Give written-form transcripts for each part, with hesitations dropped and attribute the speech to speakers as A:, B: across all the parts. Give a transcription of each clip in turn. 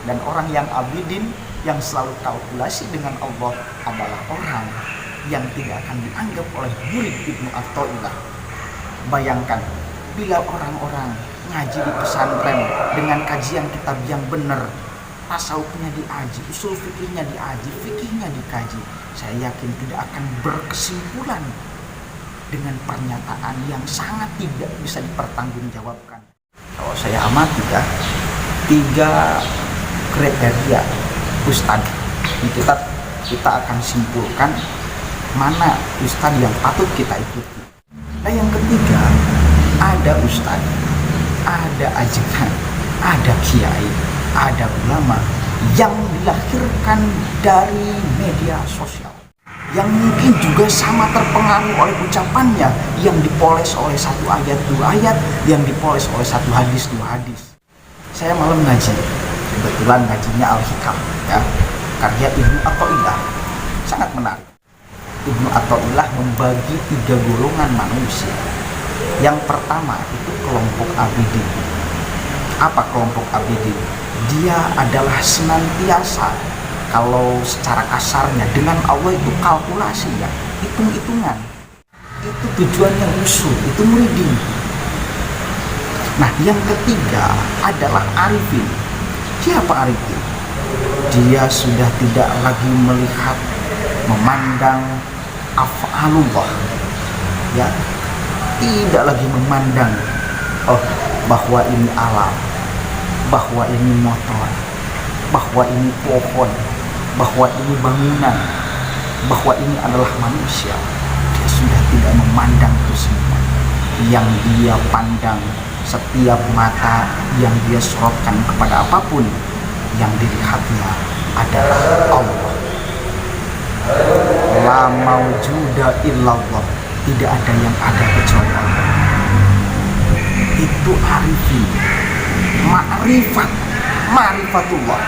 A: Dan orang yang abidin, yang selalu kalkulasi dengan Allah adalah orang yang tidak akan dianggap oleh murid Ibnu Athaillah. Bayangkan, bila orang-orang ngaji di pesantren dengan kajian kitab yang benar, tasawufnya diaji, usul fikihnya diaji, fikihnya dikaji, saya yakin tidak akan berkesimpulan dengan pernyataan yang sangat tidak bisa dipertanggungjawabkan. Kalau saya amati ya, 3 kriteria ustadz, ini kita akan simpulkan mana ustadz yang patut kita ikuti. Nah, yang ketiga, ada ustadz, ada ajaran, ada kiai, ada ulama yang dilahirkan dari media sosial, yang mungkin juga sama terpengaruh oleh ucapannya, yang dipoles oleh 1 ayat 2 ayat, yang dipoles oleh 1 hadis 2 hadis. Saya malam ngaji, kebetulan ngajinya Al-Hikam ya, karya Ibnu Athaillah, sangat menarik. Ibnu Athaillah membagi 3 golongan manusia. Yang pertama itu kelompok abidin. Apa kelompok abidin? Dia adalah senantiasa, kalau secara kasarnya dengan Allah itu kalkulasi ya, hitung-hitungan. Itu tujuannya usul, itu muridin. Nah, yang ketiga adalah arifin. Siapa arifin? Dia sudah tidak lagi melihat, memandang af'alullah ya, tidak lagi memandang bahwa ini alam, bahwa ini motor, bahwa ini pohon, bahwa ini bangunan, bahwa ini adalah manusia. Dia sudah tidak memandang itu semua. Yang dia pandang, setiap mata yang dia sorotkan kepada apapun, yang dilihatnya adalah Allah. La maujuda illallah, tidak ada yang ada kecuali Allah. Itu arifin, ma'rifatullah,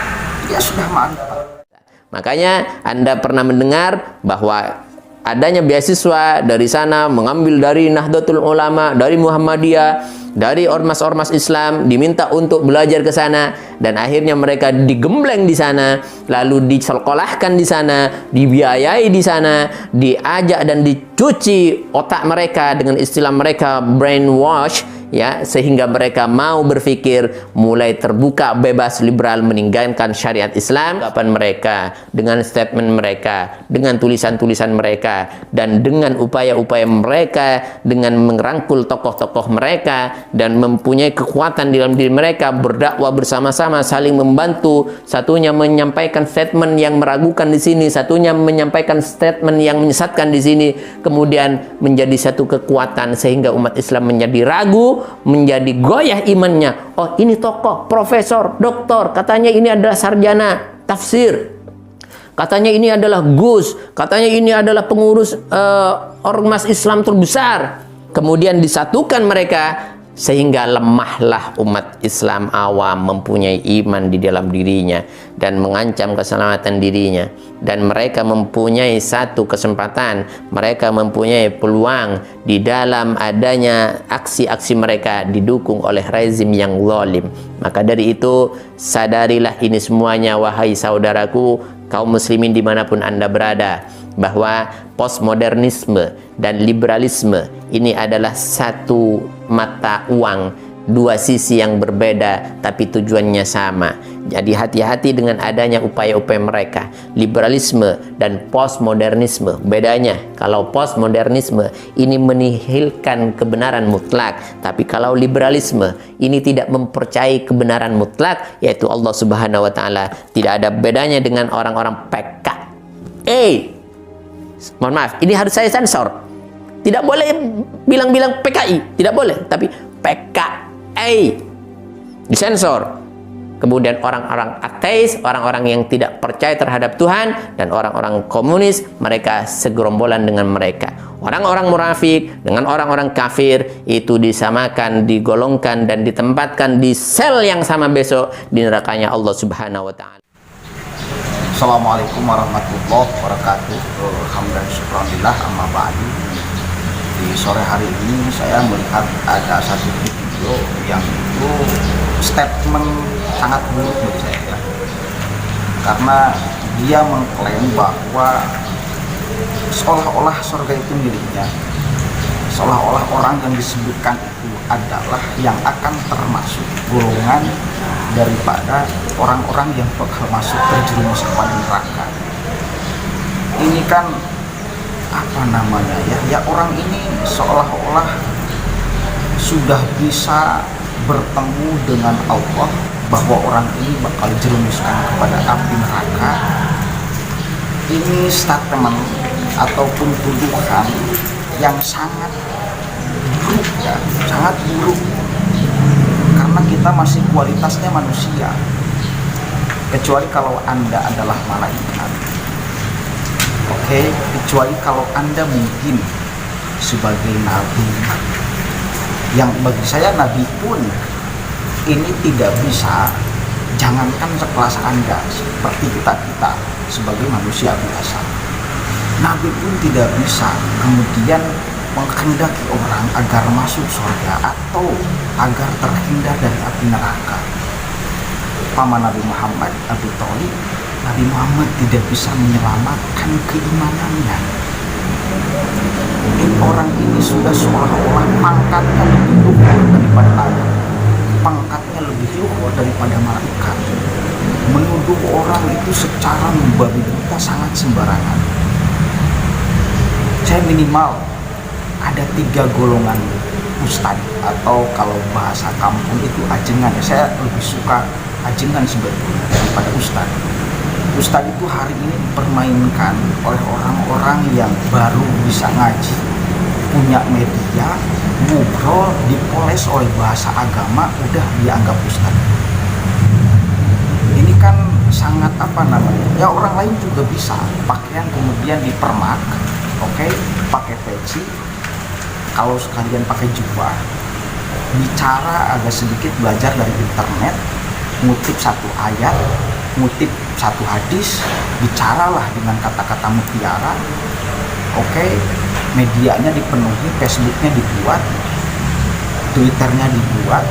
A: dia sudah ma'rifat.
B: Makanya Anda pernah mendengar bahwa adanya beasiswa dari sana, mengambil dari Nahdlatul Ulama, dari Muhammadiyah, dari ormas-ormas Islam, diminta untuk belajar ke sana, dan akhirnya mereka digembleng di sana, lalu disekolahkan di sana, dibiayai di sana, diajak dan dicuci otak mereka, dengan istilah mereka brainwash ya, sehingga mereka mau berpikir, mulai terbuka, bebas, liberal, meninggalkan syariat Islam. Kapan mereka, dengan statement mereka, dengan tulisan-tulisan mereka, dan dengan upaya-upaya mereka, dengan merangkul tokoh-tokoh mereka, dan mempunyai kekuatan di dalam diri mereka, berdakwah bersama-sama, saling membantu, satunya menyampaikan statement yang meragukan di sini, satunya menyampaikan statement yang menyesatkan di sini, kemudian menjadi satu kekuatan sehingga umat Islam menjadi ragu, menjadi goyah imannya. Oh, ini tokoh, profesor, doktor, katanya ini adalah sarjana tafsir, katanya ini adalah Gus, katanya ini adalah pengurus ormas Islam terbesar. Kemudian disatukan mereka, sehingga lemahlah umat Islam awam, mempunyai iman di dalam dirinya dan mengancam keselamatan dirinya. Dan mereka mempunyai satu kesempatan, mereka mempunyai peluang di dalam adanya aksi-aksi mereka didukung oleh rezim yang zalim. Maka dari itu, sadarilah ini semuanya, wahai saudaraku kaum muslimin dimanapun Anda berada, bahwa postmodernisme dan liberalisme ini adalah satu mata uang, 2 sisi yang berbeda tapi tujuannya sama. Jadi hati-hati dengan adanya upaya-upaya mereka. Liberalisme dan postmodernisme, bedanya, kalau postmodernisme ini menihilkan kebenaran mutlak, tapi kalau liberalisme ini tidak mempercayai kebenaran mutlak, yaitu Allah Subhanahu wa taala. Tidak ada bedanya dengan orang-orang PKI. Mohon maaf, ini harus saya sensor. Tidak boleh bilang-bilang PKI, tidak boleh, tapi PKI disensor. Kemudian orang-orang ateis, orang-orang yang tidak percaya terhadap Tuhan, dan orang-orang komunis, mereka segerombolan dengan mereka. Orang-orang munafik dengan orang-orang kafir itu disamakan, digolongkan, dan ditempatkan di sel yang sama besok di nerakanya Allah Subhanahu wa taala.
A: Assalamualaikum warahmatullahi wabarakatuh. Alhamdulillah, syukurillah, amma ba'du. Di sore hari ini saya melihat ada satu video yang itu statement sangat buruk bagi saya ya. karena dia mengklaim bahwa seolah-olah surga itu miliknya, seolah-olah orang yang disebutkan itu adalah yang akan termasuk golongan daripada orang-orang yang bakal masuk terjerumus kepada neraka. Ini kan apa namanya ya orang ini seolah-olah sudah bisa bertemu dengan Allah, bahwa orang ini bakal jerumuskan kepada api neraka. Ini statement ataupun tuduhan yang sangat buruk ya, sangat buruk, karena kita masih kualitasnya manusia, kecuali kalau Anda adalah malaikat. Oke, kecuali kalau Anda mungkin sebagai nabi, yang bagi saya nabi pun ini tidak bisa, jangankan sekelas Anda, seperti kita sebagai manusia biasa, nabi pun tidak bisa kemudian menghendaki orang agar masuk surga atau agar terhindar dari api neraka. Paman Nabi Muhammad Abu Thalib, Nabi Muhammad tidak bisa menyelamatkan keimanannya. Orang ini sudah seolah-olah pangkatnya lebih luhur daripada nabi, pangkatnya lebih luhur daripada malaikat. Menuduh orang itu secara membabi buta sangat sembarangan. Saya minimal ada 3 golongan ustadz, atau kalau bahasa kampung itu ajengan. Saya lebih suka ajengan sebetulnya daripada ustadz. Ustadz itu hari ini dipermainkan oleh orang-orang yang baru bisa ngaji, punya media, ngobrol, dipoles oleh bahasa agama, udah dianggap ustadz. Ini kan sangat apa namanya ya, orang lain juga bisa pakaian kemudian dipermak, oke, pakai peci, kalau sekalian pakai jubah, bicara agak sedikit belajar dari internet, ngutip satu ayat, ngutip satu hadis, bicaralah dengan kata-kata mutiara, oke, medianya dipenuhi, Facebooknya dibuat, Twitternya dibuat,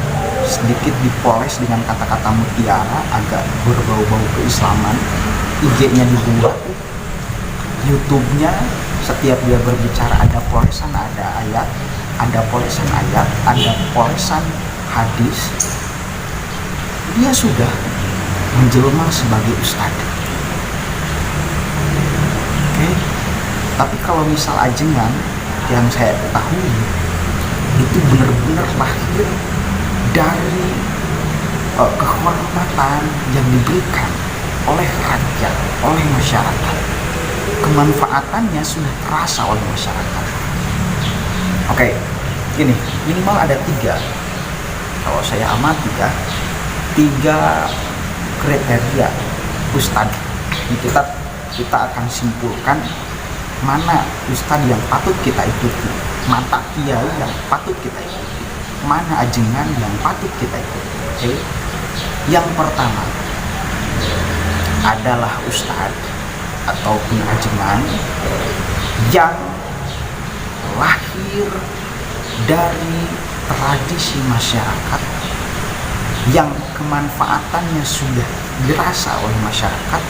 A: sedikit dipoles dengan kata-kata mutiara, agak berbau-bau keislaman, IG-nya dibuat, YouTube-nya setiap dia berbicara ada polesan, ada ayat, ada polesan ayat, ada polesan hadis, dia sudah menjelma sebagai ustadz. Oke. Tapi kalau misal ajengan yang saya ketahui itu benar-benar lahir dari kehormatan yang diberikan oleh rakyat, oleh masyarakat. Kemanfaatannya sudah terasa oleh masyarakat. Oke, ini minimal ada 3. Kalau saya amati ya, 3 kriteria ustadz. Ini kita akan simpulkan mana ustadz yang patut kita ikuti, mata kiai yang patut kita ikuti, mana ajengan yang patut kita ikuti. Oke. Yang pertama adalah ustadz ataupun ajengan yang lahir dari tradisi masyarakat, yang kemanfaatannya sudah dirasa oleh masyarakat,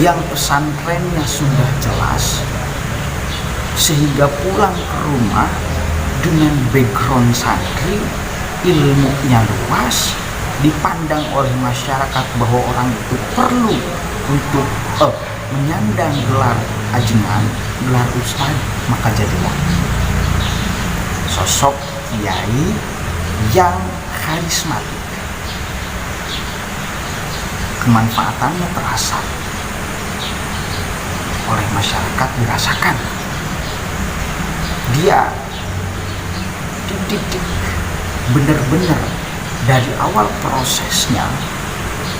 A: yang pesantrennya sudah jelas, sehingga pulang ke rumah dengan background santri, ilmunya luas, dipandang oleh masyarakat bahwa orang itu perlu untuk menyandang gelar ajengan, gelar ustadz, maka jadilah sosok kiai yang karismatik. Kemanfaatannya terasa oleh masyarakat, dirasakan. Dia dididik benar-benar dari awal prosesnya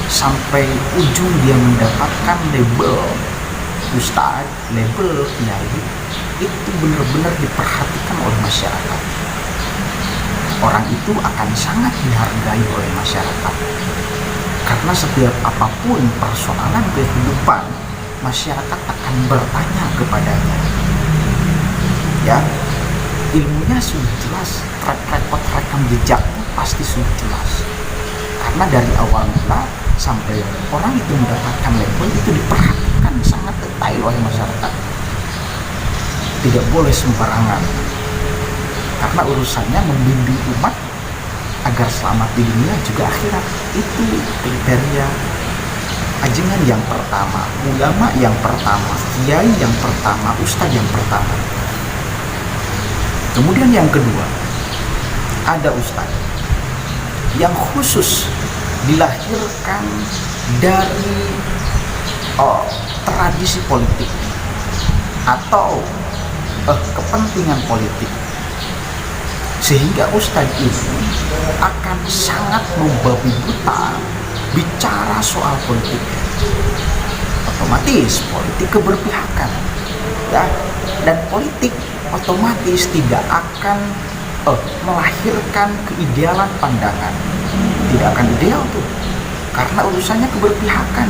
A: sampai ujung dia mendapatkan label ustadz, label kiai, itu benar-benar diperhatikan oleh masyarakat. Orang itu akan sangat dihargai oleh masyarakat, karena setiap apapun persoalan kehidupan, masyarakat akan bertanya kepadanya. Ya, ilmunya sudah jelas, track record rekam jejaknya pasti sudah jelas, karena dari awal mula sampai orang itu mendapatkan label itu diperhatikan sangat detail oleh masyarakat. Tidak boleh sembarangan, karena urusannya membimbing umat agar selamat di dunia juga akhirat. Itu kriteria ajengan yang pertama, ulama yang pertama, kiai yang pertama, ustadz yang pertama. Kemudian yang kedua, ada ustadz yang khusus dilahirkan dari tradisi politik atau kepentingan politik, sehingga ustadz itu akan sangat membabi buta bicara soal politik. Otomatis politik keberpihakan, ya, dan politik otomatis tidak akan melahirkan keidealan pandangan. Tidak akan ideal tuh, karena urusannya keberpihakan,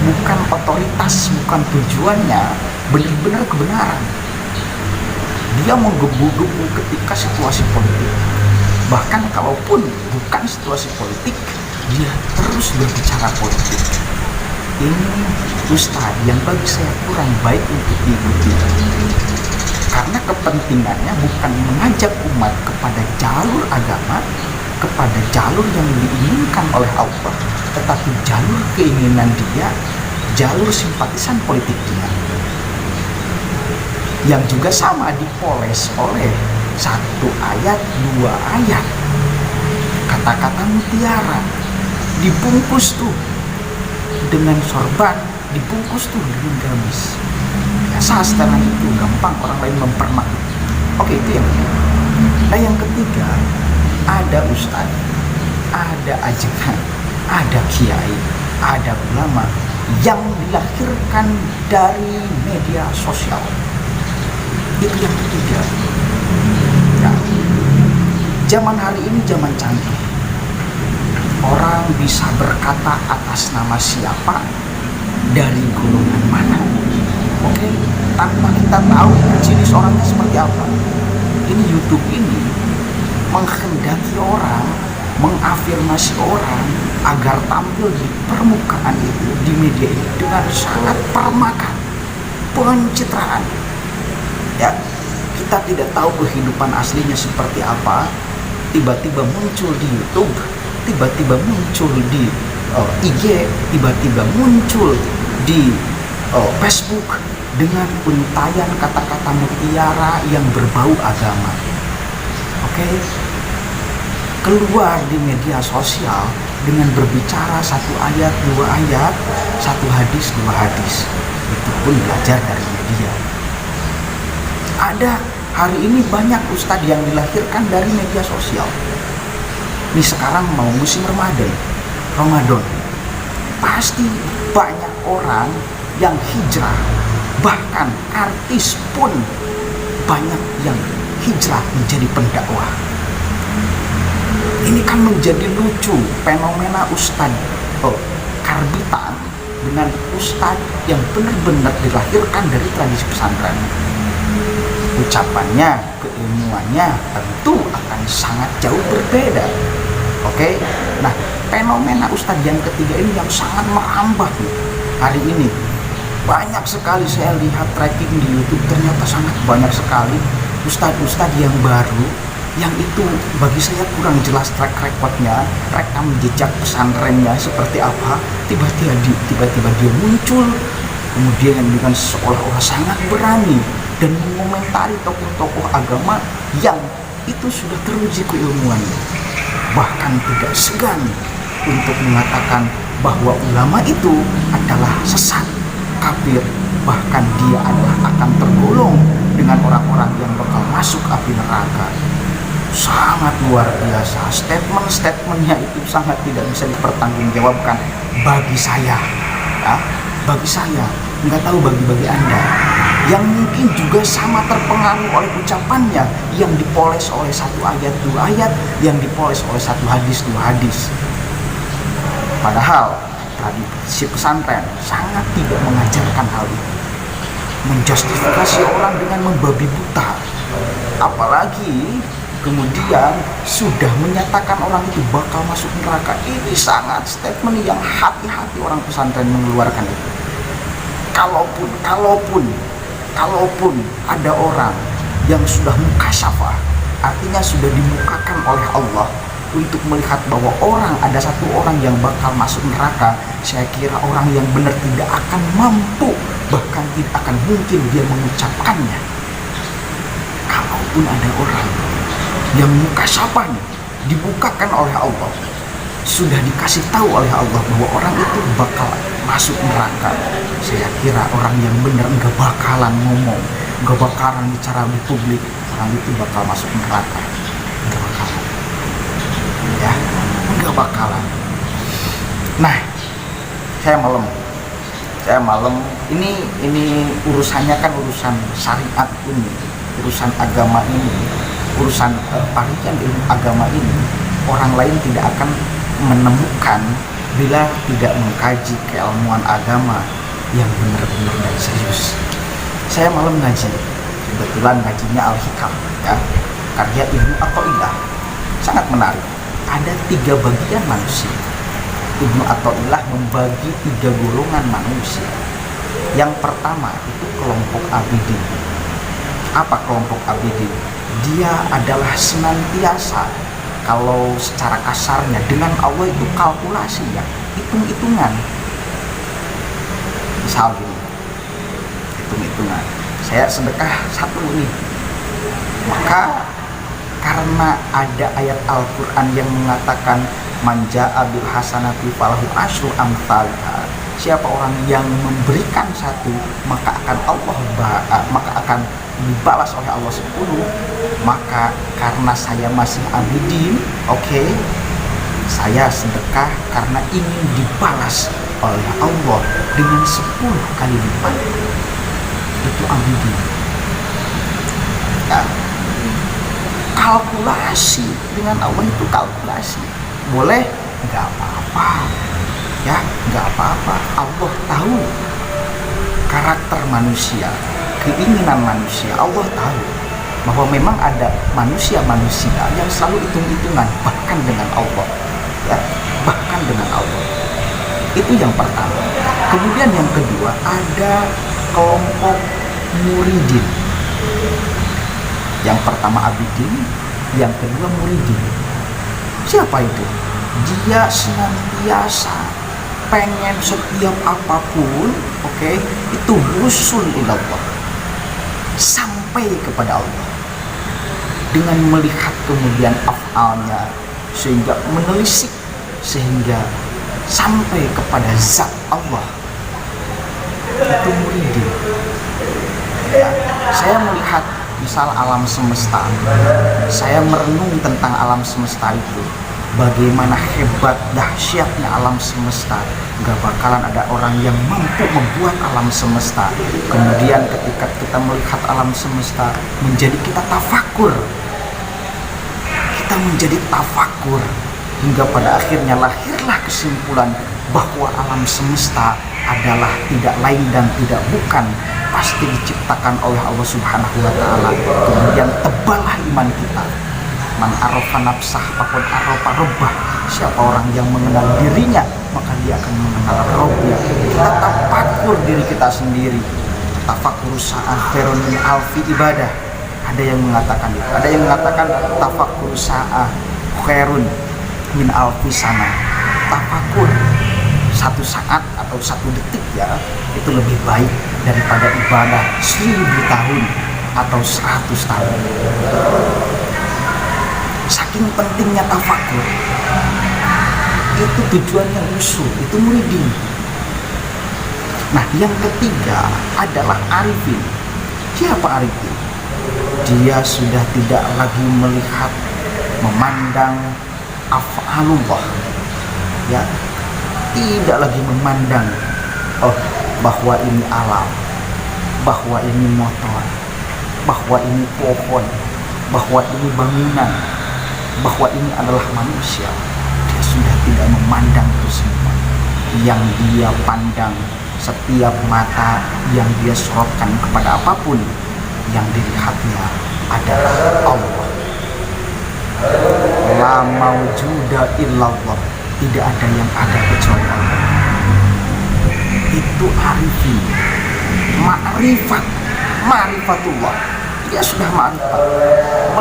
A: bukan otoritas, bukan tujuannya benar-benar kebenaran. Dia menggebu-gebu ketika situasi politik. Bahkan kalaupun bukan situasi politik, dia terus berbicara politik. Ini ustadz yang bagi saya kurang baik untuk diikuti, karena kepentingannya bukan mengajak umat kepada jalur agama, kepada jalur yang diinginkan oleh Allah, tetapi jalur keinginan dia, jalur simpatisan politik dia, yang juga sama dipoles oleh satu ayat, dua ayat, kata-kata mutiara, dibungkus tuh dengan sorban, dibungkus tuh dengan gamis. Biasa setelah itu gampang orang lain mempermalukan. Oke, itu yang kedua. Nah, yang ketiga, ada ustadz, ada ajengan, ada kiai, ada ulama yang dilahirkan dari media sosial. Itu yang ketiga. Ya. Zaman hari ini zaman canggih. Orang bisa berkata atas nama siapa, dari golongan mana. Oke, tanpa kita tahu jenis orangnya seperti apa. Ini YouTube ini menghendaki orang, mengafirmasi orang agar tampil di permukaan itu, di media itu dengan sangat permaka, pencitraan. Ya, kita tidak tahu kehidupan aslinya seperti apa. Tiba-tiba muncul di YouTube, tiba-tiba muncul di IG, tiba-tiba muncul di Facebook dengan untayan kata-kata mutiara yang berbau agama. Oke, keluar di media sosial dengan berbicara satu ayat, dua ayat, satu hadis, dua hadis. Itu pun belajar dari media. Ada hari ini banyak ustadz yang dilahirkan dari media sosial. Ini sekarang mau musim Ramadan, pasti banyak orang yang hijrah, bahkan artis pun banyak yang hijrah menjadi pendakwah. Ini kan menjadi lucu fenomena ustadz karbitan dengan ustadz yang benar-benar dilahirkan dari tradisi pesantren. Ucapannya, keilmuannya tentu akan sangat jauh berbeda. Oke, nah fenomena ustadz yang ketiga ini yang sangat merambah nih hari ini. Banyak sekali saya lihat tracking di YouTube, ternyata sangat banyak sekali ustadz-ustadz yang baru, yang itu bagi saya kurang jelas track recordnya, rekam jejak pesantrennya seperti apa. Tiba-tiba dia muncul, kemudian dengan seolah-olah sangat berani dan mengomentari tokoh-tokoh agama yang itu sudah teruji keilmuannya, bahkan tidak segan untuk mengatakan bahwa ulama itu adalah sesat, kafir, bahkan dia adalah akan tergolong dengan orang-orang yang bakal masuk api neraka. Sangat luar biasa, statement-statementnya itu sangat tidak bisa dipertanggungjawabkan bagi saya, ya, bagi saya, nggak tahu bagi Anda yang mungkin juga sama terpengaruh oleh ucapannya yang dipoles oleh satu ayat, dua ayat, yang dipoles oleh satu hadis, dua hadis. Padahal tradisi pesantren sangat tidak mengajarkan hal itu, menjustifikasi orang dengan membabi buta, apalagi kemudian sudah menyatakan orang itu bakal masuk neraka. Ini sangat statement yang hati-hati orang pesantren mengeluarkan itu. Kalaupun ada orang yang sudah mukasyafah, artinya sudah dimukakan oleh Allah untuk melihat bahwa ada satu orang yang bakal masuk neraka, saya kira orang yang benar tidak akan mampu, bahkan tidak akan mungkin dia mengucapkannya. Kalaupun ada orang yang mukasyafahnya dibukakan oleh Allah, sudah dikasih tahu oleh Allah bahwa orang itu bakal masuk neraka, saya kira orang yang benar enggak bakalan ngomong, enggak bakalan bicara di publik, orang itu bakal masuk neraka. Enggak bakalan. Ya, enggak bakalan. Nah, saya malam ini urusannya kan urusan syariat ini, urusan agama ini, urusan parikan ilmu agama ini. Orang lain tidak akan menemukan bila tidak mengkaji keilmuan agama yang benar-benar dan serius. Saya malam ngaji, kebetulan ngajinya Al-Hikam, ya, karya Ibnu Athaillah, sangat menarik. Ada 3 bagian manusia. Ibnu Athaillah membagi 3 golongan manusia. Yang pertama itu kelompok abidin. Apa kelompok abidin? Dia adalah senantiasa, kalau secara kasarnya dengan Allah itu kalkulasi, ya, hitung-hitungan. Misal gini, hitung-hitungan, saya sedekah 1 nih, maka karena ada ayat Al-Quran yang mengatakan manja bil hasanati falahu asyru amsalha, siapa orang yang memberikan 1 maka akan dibalas oleh Allah 10. Maka karena saya masih abidin, oke, saya sedekah karena ingin dibalas oleh Allah dengan 10 kali lipat. Itu abidin, ya. Kalkulasi dengan Allah itu kalkulasi. Boleh? Nggak apa-apa, ya, nggak apa-apa. Allah tahu karakter manusia, keinginan manusia. Allah tahu bahwa memang ada manusia-manusia yang selalu hitung-hitungan, bahkan dengan Allah, ya, bahkan dengan Allah. Itu yang pertama. Kemudian yang kedua, ada kelompok muridin. Yang pertama abidin, yang kedua muridin. Siapa itu? Dia senantiasa pengen setiap apapun, oke, itu wusul ilallah, sampai kepada Allah, dengan melihat kemudian af'alnya, sehingga menelisik, sehingga sampai kepada zat Allah. Itu muridin, ya. Saya melihat misal alam semesta, saya merenung tentang alam semesta itu, bagaimana hebat dahsyatnya alam semesta. Gak bakalan ada orang yang mampu membuat alam semesta. Kemudian ketika kita melihat alam semesta, menjadi kita tafakur, hingga pada akhirnya lahirlah kesimpulan bahwa alam semesta adalah tidak lain dan tidak bukan pasti diciptakan oleh Allah Subhanahu wa Ta'ala. Kemudian teballah iman kita. Man arafa nafsah faqad arafa rabbah. Siapa orang yang mengenal dirinya, maka dia akan mengenal Rabbnya. Kita tafakur diri kita sendiri. Tafakur sa'ah khairun min alfi ibadah. Ada yang mengatakan itu. Ada yang mengatakan tafakur sa'ah khairun min alfi sana. Tafakur 1 saat atau 1 detik, ya, itu lebih baik daripada ibadah 1000 tahun atau 100 tahun. Saking pentingnya tafakur. Itu tujuannya usul, itu muridin. Nah, yang ketiga adalah arifin. Siapa arifin? Dia sudah tidak lagi melihat, memandang af'alullah, ya, tidak lagi memandang bahwa ini alam, bahwa ini motor, bahwa ini pohon, bahwa ini bangunan, bahwa ini adalah manusia. Dia sudah tidak memandang itu semua. Yang dia pandang, setiap mata yang dia sorotkan kepada apapun, yang dilihatnya adalah Allah. La maujuda illallah, tidak ada yang ada kecuali Allah. Itu arifin, ma'rifatullah. Dia sudah ma'rifat,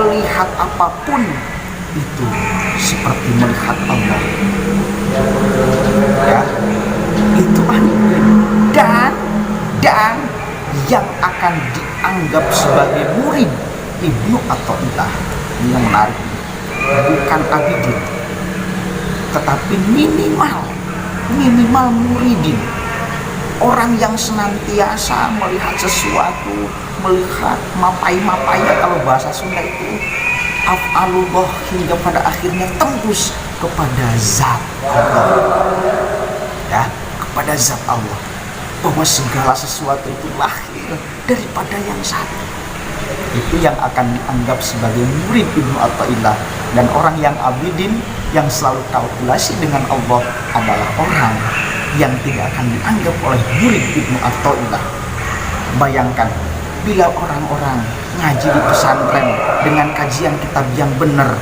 A: melihat apapun itu seperti melihat Allah. Ya, itu arifin. Dan yang akan dianggap sebagai murid Ibnu Athaillah, ini yang menarik, bukan abidin, tetapi minimal muridin, orang yang senantiasa melihat sesuatu, melihat mapai-mapainya, kalau bahasa Sunda itu af'alullah, hingga pada akhirnya tembus kepada zat Allah, ya, kepada zat Allah, bahwa segala sesuatu itu lahir daripada yang satu. Itu yang akan dianggap sebagai murid Ibnu Athaillah. Dan orang yang abidin, yang selalu kalkulasi dengan Allah, adalah orang yang tidak akan dianggap oleh murid Ibnu Athaillah. Bayangkan bila orang-orang ngaji di pesantren dengan kajian kitab yang benar,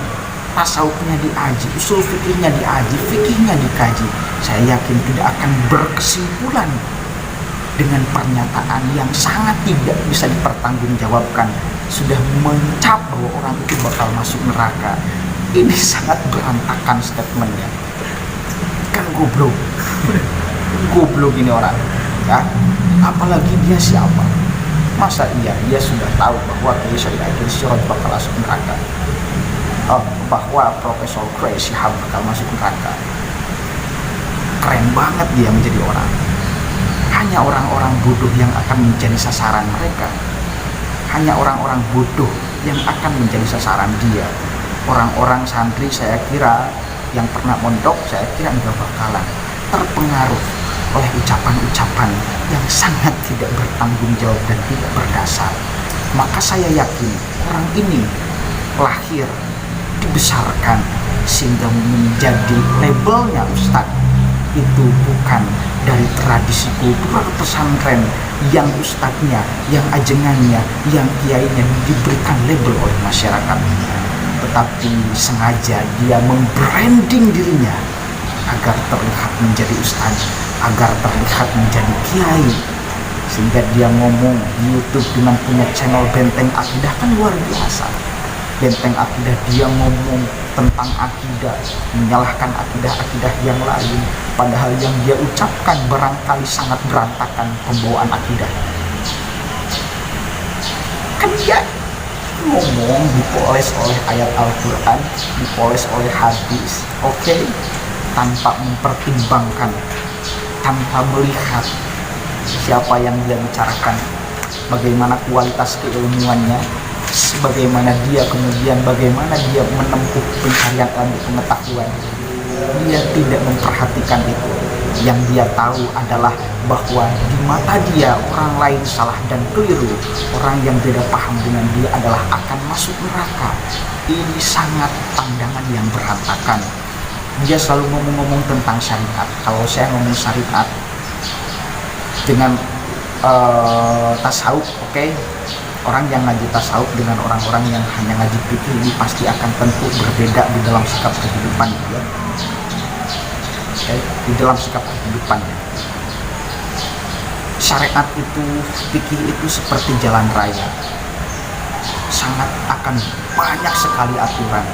A: tasawufnya diaji, usul fikihnya diaji, fikihnya dikaji, saya yakin tidak akan berkesimpulan dengan pernyataan yang sangat tidak bisa dipertanggungjawabkan, sudah mencap bahwa orang itu bakal masuk neraka. Ini sangat berantakan statementnya, kan goblok ini orang, ya. Apalagi dia siapa? Masa dia sudah tahu bahwa Kiai Said Agil Siraj bakal masuk neraka, bahwa Profesor Quraish Shihab bakal masuk neraka. Keren banget dia menjadi orang. Hanya orang-orang bodoh yang akan menjadi sasaran mereka. Hanya orang-orang bodoh yang akan menjadi sasaran dia. Orang-orang santri, saya kira, yang pernah mondok, saya kira enggak bakalan terpengaruh oleh ucapan-ucapan yang sangat tidak bertanggung jawab dan tidak berdasar. Maka saya yakin orang ini lahir, dibesarkan, sehingga menjadi labelnya ustadz itu bukan dari tradisi kultural pesantren yang ustadznya, yang ajengannya, yang kiainya diberikan label oleh masyarakat, tetapi sengaja dia membranding dirinya agar terlihat menjadi ustadz, agar terlihat menjadi kiai, sehingga dia ngomong di YouTube dengan punya channel Benteng Akidah, kan luar biasa. Benteng Akidah, dia ngomong tentang akidah, menyalahkan akidah-akidah yang lain, padahal yang dia ucapkan barangkali sangat berantakan pembawaan akidah. Kan dia ngomong dipoles oleh ayat Al-Quran, dipoles oleh hadis, oke, tanpa mempertimbangkan, tanpa melihat siapa yang dia bicarakan, bagaimana kualitas keilmuannya, bagaimana dia menempuh pencarian ilmu pengetahuan. Dia tidak memperhatikan itu. Yang dia tahu adalah bahwa di mata dia orang lain salah dan keliru, orang yang tidak paham dengan dia adalah akan masuk neraka. Ini sangat pandangan yang berantakan. Dia selalu ngomong-ngomong tentang syariat. Kalau saya ngomong syariat dengan tasawuf, oke. Orang yang ngaji tasawuf dengan orang-orang yang hanya ngaji fikih ini pasti akan tentu berbeda di dalam sikap kehidupan dia. Di dalam sikap kehidupannya. Syariat itu, fikih itu seperti jalan raya. Sangat akan banyak sekali aturan.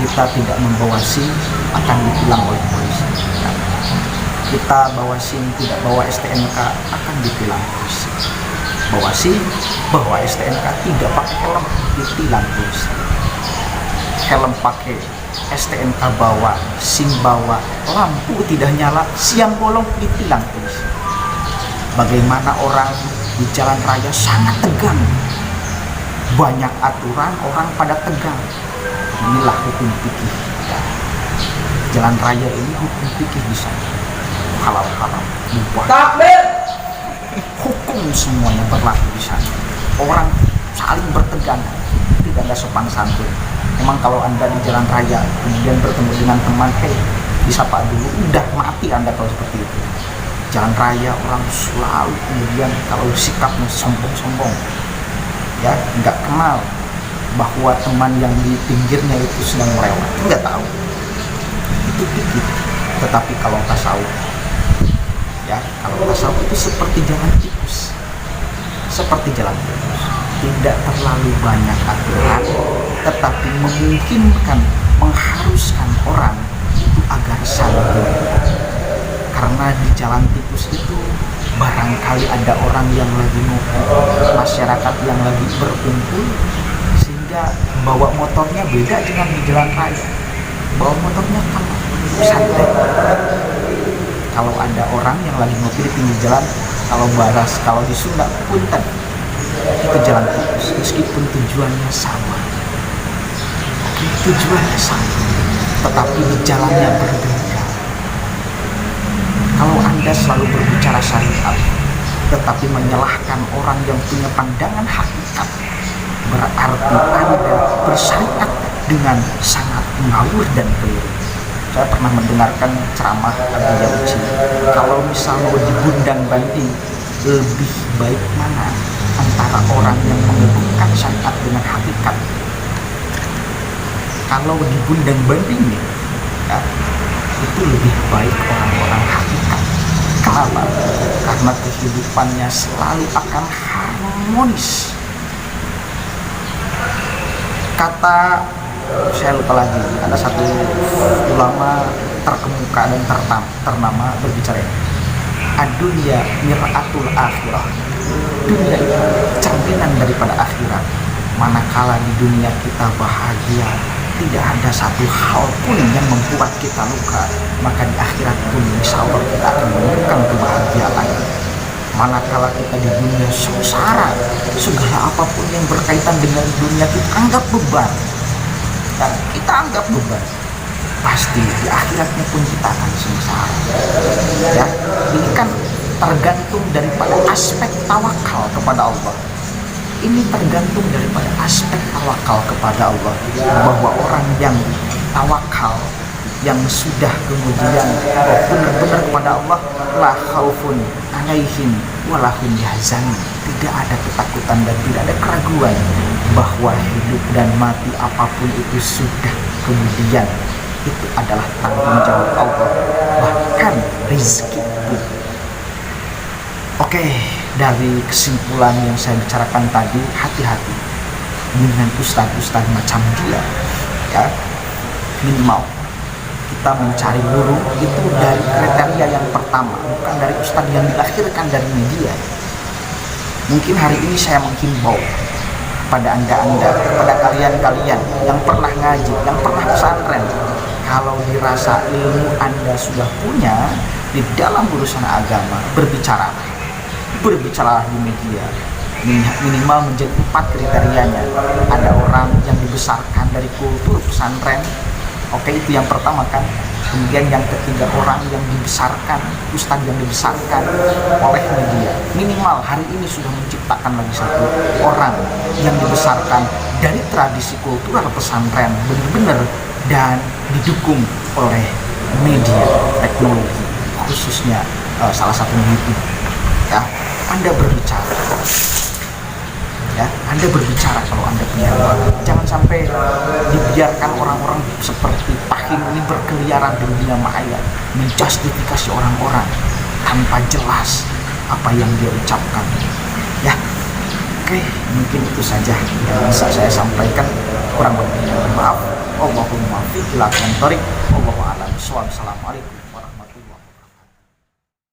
A: Kita tidak membawa SIM akan ditilang oleh polisi. Kita bawa SIM tidak bawa STNK akan ditilang polisi. Bawa SIM, bawa STNK, tidak pakai helm, ditilang polisi. Helm pakai, STNK bawa, SIM bawa, lampu tidak nyala, siang bolong, ditilang polisi. Bagaimana orang di jalan raya sangat tegang, banyak aturan, orang pada tegang. Inilah hukum fikih. Jalan raya ini hukum fikih di sana. Halal-halal, mubah. Takbir. Hukum semuanya berlaku di sana. Orang saling bertegang, tidak ada sopan santun. Memang kalau Anda di jalan raya kemudian bertemu dengan teman, disapa dulu, udah mati Anda kalau seperti itu. Jalan raya orang selalu kemudian kalau sikapnya sombong-sombong, ya nggak kenal bahwa teman yang di pinggirnya itu sedang melewati? Nggak tahu. Itu pikir. Tetapi kalau tasawuf, ya, kalau tasawuf itu seperti jalan tikus, tidak terlalu banyak aturan, tetapi memungkinkan, mengharuskan orang itu agar santun. Karena di jalan tikus itu barangkali ada orang yang lagi ngopi, masyarakat yang lagi berkumpul, sehingga bawa motornya beda dengan di jalan raya. Bawa motornya kalem, santai. Kalau ada orang yang lagi ngopi di pinggir jalan, kalau di Sunda, punten, itu jalan tikus, meskipun tujuannya sama. Oke, tujuannya sama, tetapi di jalannya berbeda. Kalau Anda selalu berbicara syariat, tetapi menyalahkan orang yang punya pandangan hakikat, berarti Anda bersyariat dengan sangat ngawur dan keliru. Saya pernah mendengarkan ceramah Abu Yauci, kalau misal mau dibundang banding, lebih baik mana antara orang yang menghubungkan syariat dengan hakikat? Kalau dibundang banding, ya, itu lebih baik orang-orang hakikat. Kenapa? Karena kehidupannya selalu akan harmonis. Kata, saya lupa lagi, ada satu ulama terkemuka dan ternama berbicara, adunya mir'atul akhirah. Dunia itu cerminan daripada akhirat. Manakala di dunia kita bahagia, tidak ada satu hal pun yang membuat kita luka, maka di akhirat pun insya Allah kita akan menemukan kebahagiaan. Manakala kita di dunia sengsara, segala apapun yang berkaitan dengan dunia kita anggap beban, dan kita anggap beban, pasti di akhiratnya pun kita akan sengsara. Ya, ini kan tergantung daripada aspek tawakal kepada Allah. Ini tergantung daripada aspek tawakal kepada Allah, bahwa orang yang tawakal, yang sudah kemudian benar-benar kepada Allah, la khaufun alaihim walahum yahzanun, tidak ada ketakutan dan tidak ada keraguan bahwa hidup dan mati apapun itu sudah kemudian itu adalah tanggung jawab Allah, bahkan rezeki pun. Oke, dari kesimpulan yang saya bicarakan tadi, hati-hati dengan ustadz-ustadz macam dia, ya. Minimal kita mencari guru itu dari kriteria yang pertama, bukan dari ustadz yang dilahirkan dari media. Mungkin hari ini saya menghimbau pada anda, kepada kalian-kalian yang pernah ngaji, yang pernah pesantren, kalau dirasa ilmu anda sudah punya di dalam urusan agama, berbicaralah di media. Minimal menjadi 4 kriterianya. Ada orang yang dibesarkan dari kultur pesantren, oke, itu yang pertama kan. Kemudian yang ketiga, orang yang dibesarkan, ustadz yang dibesarkan oleh media. Minimal hari ini sudah menciptakan lagi satu orang yang dibesarkan dari tradisi kultural pesantren benar-benar dan didukung oleh media teknologi, khususnya salah satu YouTube. Ya, Anda berbicara, ya, Anda berbicara kalau Anda punya ilmu. Jangan sampai dibiarkan orang-orang seperti Pahing ini berkeliaran di dunia maya, menjustifikasi orang-orang tanpa jelas apa yang dia ucapkan. Ya, oke, mungkin itu saja yang bisa saya sampaikan. Kurang lebihnya maaf. Allahumma fiqh ila kontorik. Allahu a'lam. Assalamualaikum.